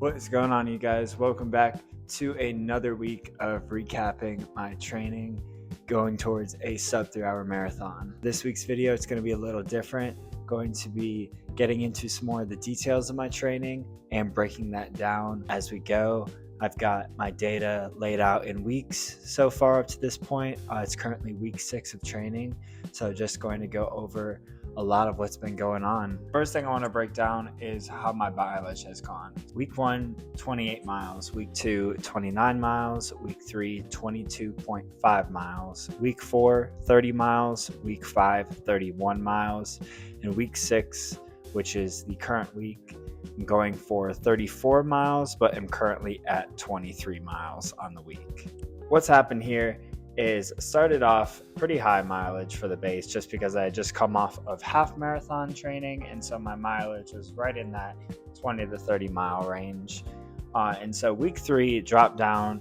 What is going on, you guys? Welcome back to another week of recapping my training going towards a sub 3-hour marathon. This week's video, it's going to be a little different. Going to be getting into some more of the details of my training and breaking that down as we go. I've got my data laid out in weeks so far up to this point. It's currently week 6 of training, so just going to go over a lot of what's been going on. First thing I want to break down is how my mileage has gone. Week 1, 28 miles. Week 2, 29 miles. Week 3, 22.5 miles. Week 4, 30 miles. Week 5, 31 miles. And week 6, which is the current week, I'm going for 34 miles, but I'm currently at 23 miles on the week. What's happened here is started off pretty high mileage for the base just because I had just come off of half marathon training, and so my mileage was right in that 20 to 30 mile range. And so week 3 dropped down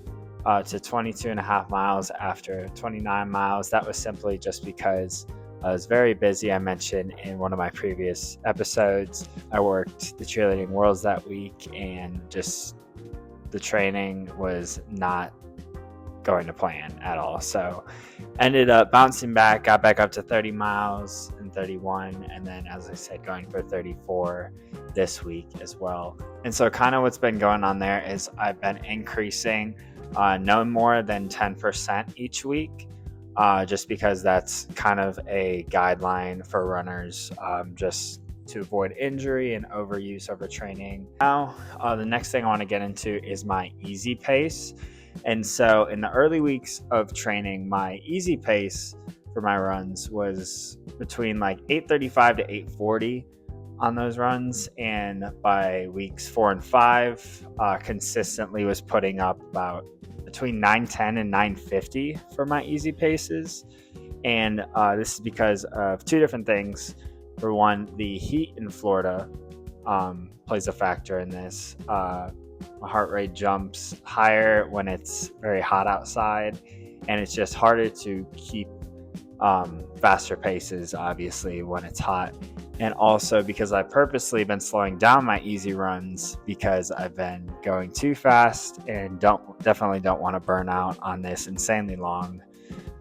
to 22 and a half miles after 29 miles. That was simply just because I was very busy. I mentioned in one of my previous episodes, I worked the cheerleading worlds that week, and just the training was not going to plan at all. So ended up bouncing back, got back up to 30 miles and 31, and then, as I said, going for 34 this week as well. And so kind of what's been going on there is I've been increasing no more than 10% each week, just because that's kind of a guideline for runners, just to avoid injury and overuse over training. Now, the next thing I want to get into is my easy pace. And so in the early weeks of training, my easy pace for my runs was between like 8:35 to 8:40 on those runs. And by weeks 4 and 5, consistently was putting up about between 9:10 and 9:50 for my easy paces. And this is because of two different things. For one, the heat in Florida plays a factor in this. My heart rate jumps higher when it's very hot outside, and it's just harder to keep faster paces, obviously, when it's hot. And also because I've purposely been slowing down my easy runs because I've been going too fast and definitely don't want to burn out on this insanely long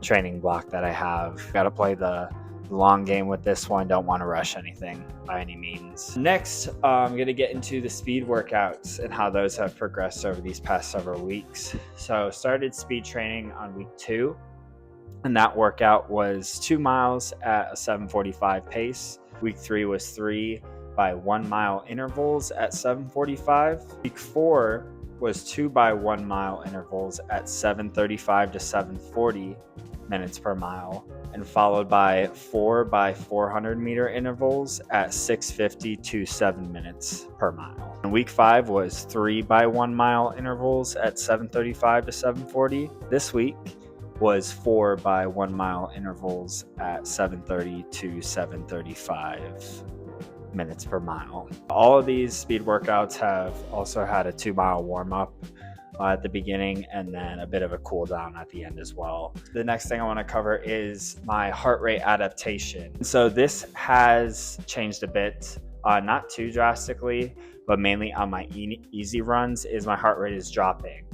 training block that I have. Got to play the long game with this one. Don't want to rush anything by any means. Next, I'm going to get into the speed workouts and how those have progressed over these past several weeks. So started speed training on week 2, and that workout was 2 miles at a 7:45 pace. Week 3 was 3 by 1 mile intervals at 7:45. Week 4 was 2 by 1 mile intervals at 7:35 to 7:40 minutes per mile, and followed by 4 by 400 meter intervals at 6:50 to 7 minutes per mile. And week 5 was 3 by 1 mile intervals at 7:35 to 7:40. This week was 4 by 1 mile intervals at 7:30 to 7:35 minutes per mile. All of these speed workouts have also had a 2-mile warm-up at the beginning, and then a bit of a cool down at the end as well. The next thing I want to cover is my heart rate adaptation. So this has changed a bit, not too drastically, but mainly on my easy runs is my heart rate is dropping.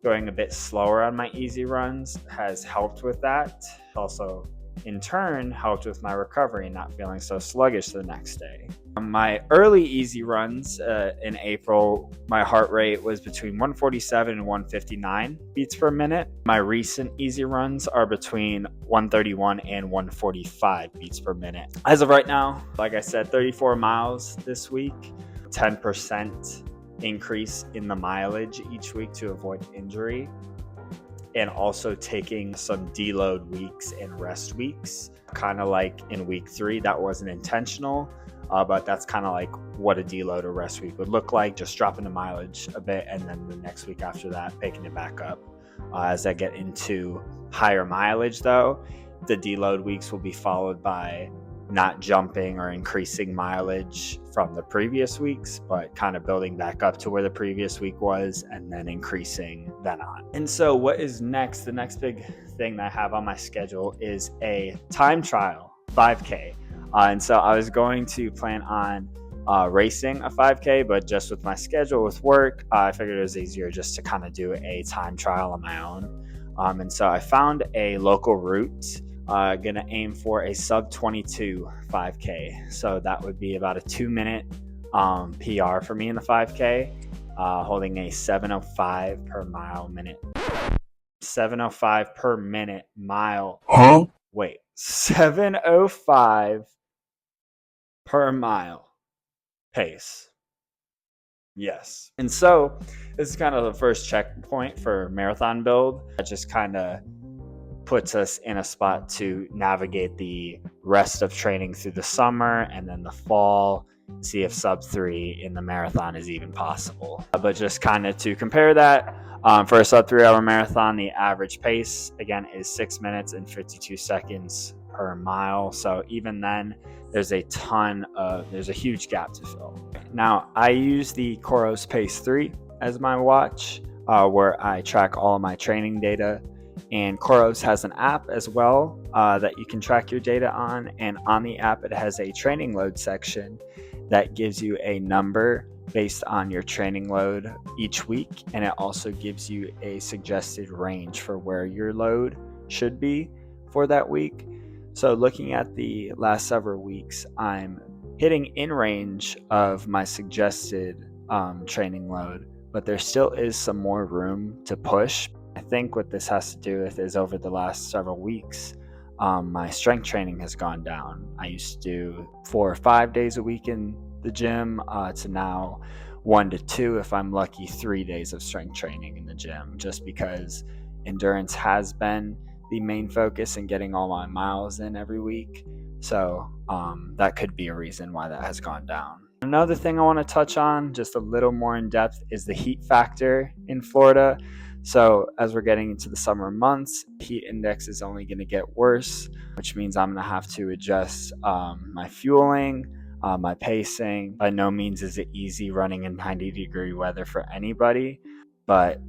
Going a bit slower on my easy runs has helped with that. Also, in turn, helped with my recovery and not feeling so sluggish the next day. On my early easy runs in April, my heart rate was between 147 and 159 beats per minute. My recent easy runs are between 131 and 145 beats per minute. As of right now, like I said, 34 miles this week, 10% increase in the mileage each week to avoid injury, and also taking some deload weeks and rest weeks. Kind of like in week 3, that wasn't intentional, but that's kind of like what a deload or rest week would look like, just dropping the mileage a bit, and then the next week after that, picking it back up. As I get into higher mileage though, the deload weeks will be followed by not jumping or increasing mileage from the previous weeks, but kind of building back up to where the previous week was and then increasing then on. And so what is next? The next big thing that I have on my schedule is a time trial 5K. And so I was going to plan on racing a 5K, but just with my schedule with work, I figured it was easier just to kind of do a time trial on my own. And so I found a local route. Gonna aim for a sub 22 5K. So that would be about a 2-minute PR for me in the 5K, holding a 7:05 per mile minute. 7:05 per minute mile. Huh? Wait, 7:05 per mile pace. Yes. And so this is kind of the first checkpoint for marathon build. That just kind of puts us in a spot to navigate the rest of training through the summer and then the fall, see if sub 3 in the marathon is even possible. But just kind of to compare that, for a sub 3-hour marathon, the average pace again is 6 minutes and 52 seconds per mile. So even then, there's a huge gap to fill. Now, I use the Coros Pace 3 as my watch, where I track all of my training data. And Coros has an app as well that you can track your data on. And on the app, it has a training load section that gives you a number based on your training load each week. And it also gives you a suggested range for where your load should be for that week. So looking at the last several weeks, I'm hitting in range of my suggested training load, but there still is some more room to push. I think what this has to do with is over the last several weeks, my strength training has gone down. I used to do 4 or 5 days a week in the gym to now 1 to 2, if I'm lucky, 3 days of strength training in the gym, just because endurance has been the main focus in getting all my miles in every week. So that could be a reason why that has gone down. Another thing I want to touch on just a little more in depth is the heat factor in Florida. So as we're getting into the summer months, heat index is only going to get worse, which means I'm going to have to adjust my fueling, my pacing. By no means is it easy running in 90-degree weather for anybody, but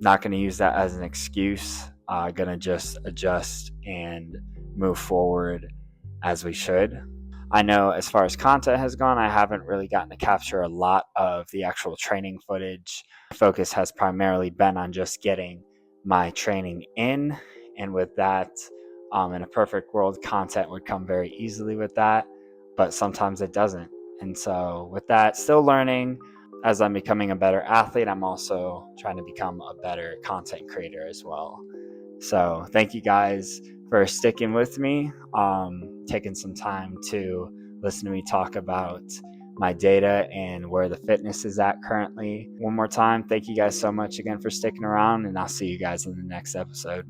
not going to use that as an excuse. Going to just adjust and move forward as we should. I know as far as content has gone, I haven't really gotten to capture a lot of the actual training footage. My focus has primarily been on just getting my training in, and with that, in a perfect world, content would come very easily with that, but sometimes it doesn't. And so with that, still learning. As I'm becoming a better athlete, I'm also trying to become a better content creator as well. So thank you guys for sticking with me, taking some time to listen to me talk about my data and where the fitness is at currently. One more time, thank you guys so much again for sticking around, and I'll see you guys in the next episode.